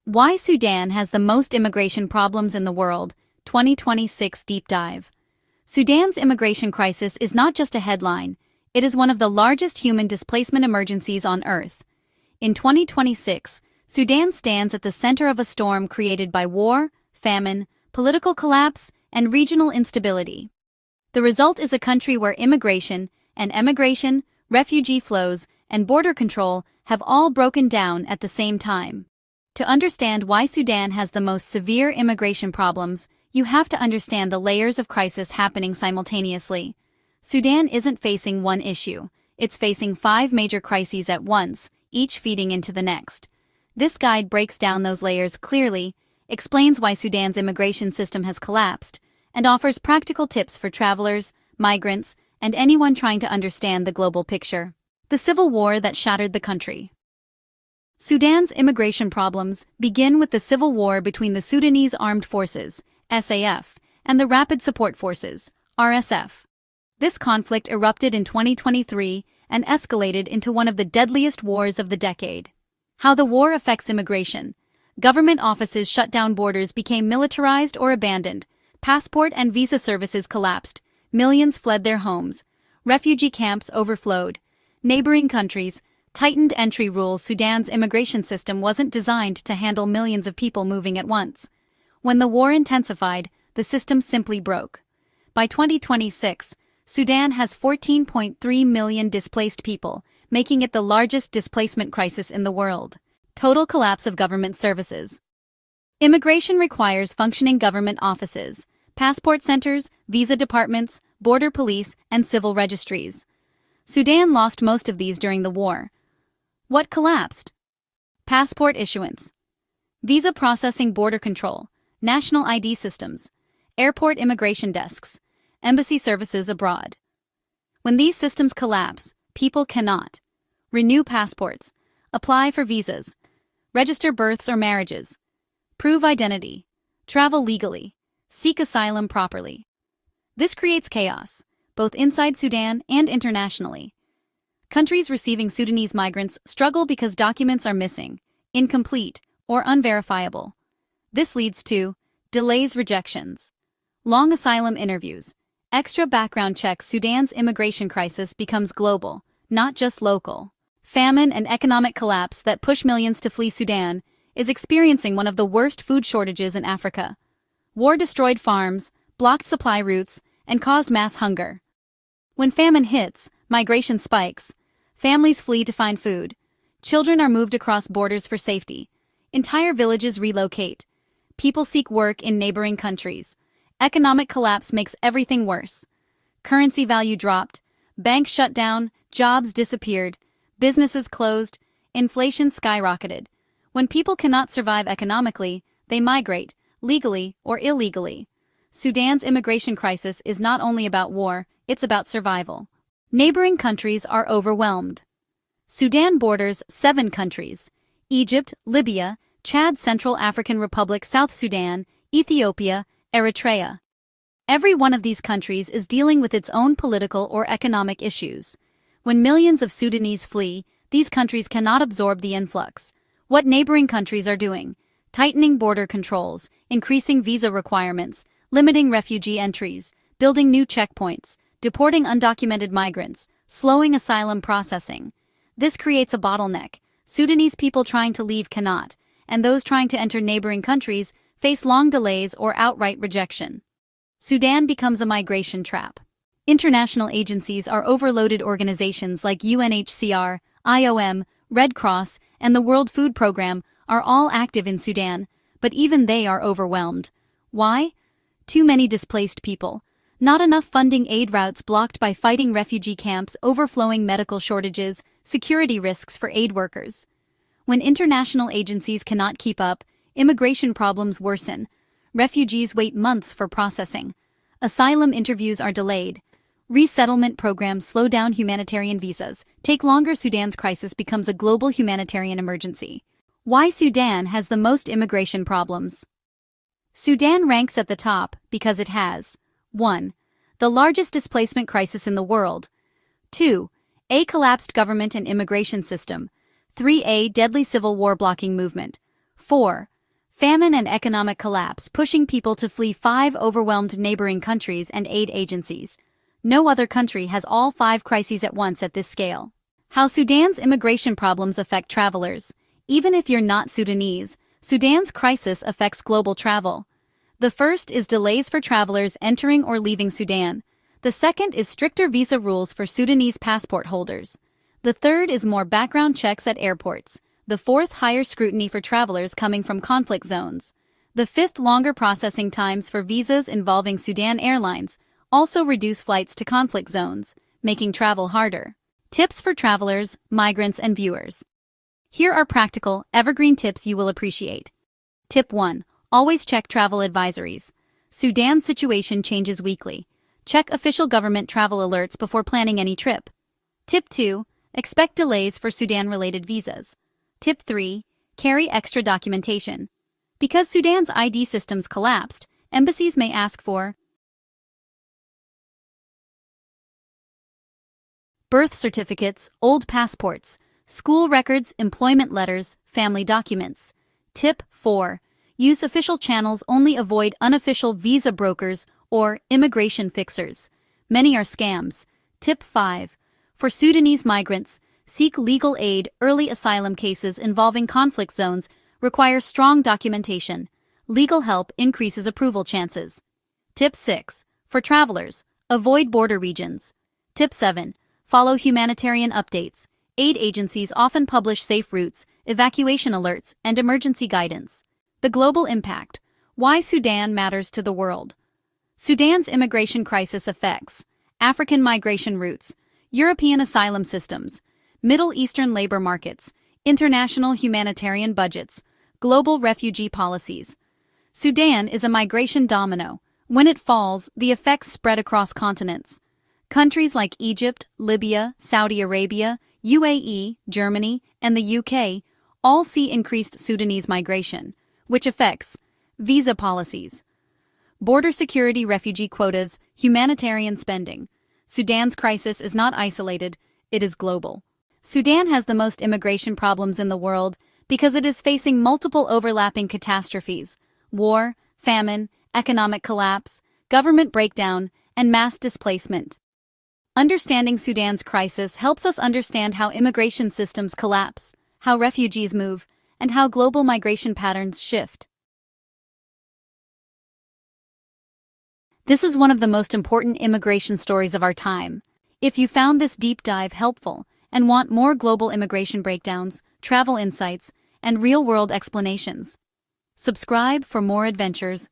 Why Sudan has the most immigration problems in the world, 2026 Deep Dive. Sudan's immigration crisis is not just a headline, it is one of the largest human displacement emergencies on Earth. In 2026, Sudan stands at the center of a storm created by war, famine, political collapse, and regional instability. The result is a country where immigration and emigration, refugee flows, and border control have all broken down at the same time. To understand why Sudan has the most severe immigration problems, you have to understand the layers of crisis happening simultaneously. Sudan isn't facing one issue, it's facing 5 major crises at once, each feeding into the next. This guide breaks down those layers clearly, explains why Sudan's immigration system has collapsed, and offers practical tips for travelers, migrants, and anyone trying to understand the global picture. The civil war that shattered the country. Sudan's immigration problems begin with the civil war between the Sudanese Armed Forces, SAF, and the Rapid Support Forces, RSF. This conflict erupted in 2023 and escalated into one of the deadliest wars of the decade. How the war affects immigration. Government offices shut down, borders became militarized or abandoned, passport and visa services collapsed, millions fled their homes, refugee camps overflowed, neighboring countries tightened entry rules. Sudan's immigration system wasn't designed to handle millions of people moving at once. When the war intensified, the system simply broke. By 2026, Sudan has 14.3 million displaced people, making it the largest displacement crisis in the world. Total collapse of government services. Immigration requires functioning government offices, passport centers, visa departments, border police, and civil registries. Sudan lost most of these during the war. What collapsed? Passport issuance, visa processing, border control, national ID systems, airport immigration desks, embassy services abroad. When these systems collapse, people cannot renew passports, apply for visas, register births or marriages, prove identity, travel legally, seek asylum properly. This creates chaos, both inside Sudan and internationally. Countries receiving Sudanese migrants struggle because documents are missing, incomplete, or unverifiable. This leads to delays, rejections, long asylum interviews, extra background checks. Sudan's immigration crisis becomes global, not just local. Famine and economic collapse that push millions to flee. Sudan is experiencing one of the worst food shortages in Africa. War destroyed farms, blocked supply routes, and caused mass hunger. When famine hits, migration spikes. Families flee to find food. Children are moved across borders for safety. Entire villages relocate. People seek work in neighboring countries. Economic collapse makes everything worse. Currency value dropped. Banks shut down. Jobs disappeared. Businesses closed. Inflation skyrocketed. When people cannot survive economically, they migrate, legally or illegally. Sudan's immigration crisis is not only about war, it's about survival. Neighboring countries are overwhelmed. Sudan borders 7 countries: Egypt, Libya, Chad, Central African Republic, South Sudan, Ethiopia, Eritrea. Every one of these countries is dealing with its own political or economic issues. When millions of Sudanese flee, these countries cannot absorb the influx. What neighboring countries are doing: tightening border controls, increasing visa requirements, limiting refugee entries, building new checkpoints, deporting undocumented migrants, slowing asylum processing. This creates a bottleneck. Sudanese people trying to leave cannot, and those trying to enter neighboring countries face long delays or outright rejection. Sudan becomes a migration trap. International agencies are overloaded. Organizations like UNHCR, IOM, Red Cross, and the World Food Programme are all active in Sudan, but even they are overwhelmed. Why? Too many displaced people. Not enough funding, aid routes blocked by fighting refugee camps, overflowing medical shortages, security risks for aid workers. When international agencies cannot keep up, immigration problems worsen. Refugees wait months for processing. Asylum interviews are delayed. Resettlement programs slow down. Humanitarian visas take longer. Sudan's crisis becomes a global humanitarian emergency. Why Sudan has the most immigration problems? Sudan ranks at the top because it has 1. The largest displacement crisis in the world. 2. A collapsed government and immigration system. 3. A deadly civil war blocking movement. 4. Famine and economic collapse pushing people to flee 5 overwhelmed neighboring countries and aid agencies. No other country has all 5 crises at once at this scale. How Sudan's immigration problems affect travelers. Even if you're not Sudanese, Sudan's crisis affects global travel. The first is delays for travelers entering or leaving Sudan. The second is stricter visa rules for Sudanese passport holders. The third is more background checks at airports. The fourth, higher scrutiny for travelers coming from conflict zones. The fifth, longer processing times for visas involving Sudan Airlines, also reduce flights to conflict zones, making travel harder. Tips for travelers, migrants, and viewers. Here are practical, evergreen tips you will appreciate. Tip 1. Always check travel advisories. Sudan's situation changes weekly. Check official government travel alerts before planning any trip. Tip 2. Expect delays for Sudan-related visas. Tip 3. Carry extra documentation. Because Sudan's ID systems collapsed, embassies may ask for birth certificates, old passports, school records, employment letters, family documents. Tip 4. Use official channels, only avoid unofficial visa brokers or immigration fixers. Many are scams. Tip 5. For Sudanese migrants, seek legal aid. Early asylum cases involving conflict zones require strong documentation. Legal help increases approval chances. Tip 6. For travelers, avoid border regions. Tip 7. Follow humanitarian updates. Aid agencies often publish safe routes, evacuation alerts, and emergency guidance. The global impact. Why Sudan matters to the world. Sudan's immigration crisis affects African migration routes, European asylum systems, Middle Eastern labor markets, international humanitarian budgets, global refugee policies. Sudan is a migration domino. When it falls, the effects spread across continents. Countries like Egypt, Libya, Saudi Arabia, UAE, Germany, and the UK all see increased Sudanese migration, which affects visa policies, border security, refugee quotas, humanitarian spending. Sudan's crisis is not isolated, it is global. Sudan has the most immigration problems in the world because it is facing multiple overlapping catastrophes: war, famine, economic collapse, government breakdown, and mass displacement. Understanding Sudan's crisis helps us understand how immigration systems collapse, how refugees move, and how global migration patterns shift. This is one of the most important immigration stories of our time. If you found this deep dive helpful and want more global immigration breakdowns, travel insights, and real-world explanations, subscribe for more adventures